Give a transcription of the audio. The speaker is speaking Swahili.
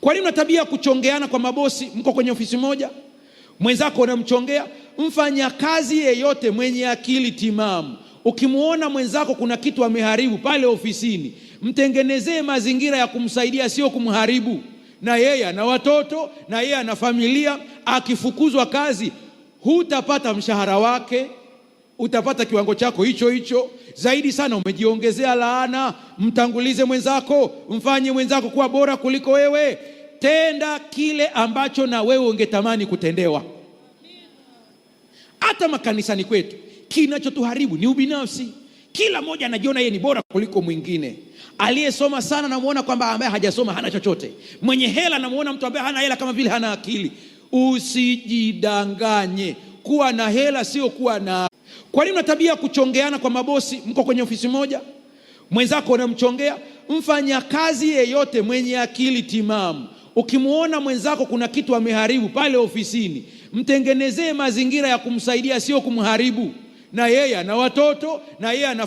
Kwa nini una tabia kuchongeana kwa mabosi? Mko kwenye ofisi moja, mwenzako unamchongea. Mfanyakazi yeyote mwenye akili timamu, ukimuona mwenzako kuna kitu ameharibu pale ofisini, mtengenezee mazingira ya kumsaidia, sio kumharibu. Na yeye ana watoto, na yeye ana familia. Akifukuzwa kazi, hutapata mshahara wake, utapata kiwango chako hicho hicho. Zaidi sana umejiongezea laana. Mtangulize mwenzako, mfanye mwenzako kuwa bora kuliko wewe. Tenda kile ambacho na wewe ungetamani kutendewa. Hata makanisani kwetu, kinachotuharibu ni ubinafsi. Kila mmoja anajiona yeye ni bora kuliko mwingine. Aliyesoma sana namuona kwamba ambaye hajasoma hana chochote. Mwenye hela namuona mtu ambaye hana hela kama vile hana akili. Usijidanganye. Kuwa na hela sio kuwa na. Kwa nini una tabia kuchongeana kwa mabosi? Mko kwenye ofisi moja, mwenzako unamchongea. Mfanyakazi yeyote mwenye akili timamu, ukimuona mwenzako kuna kitu ameharibu pale ofisini, mtengenezee mazingira ya kumsaidia, sio kumharibu. Na yeye ana watoto, na yeye ana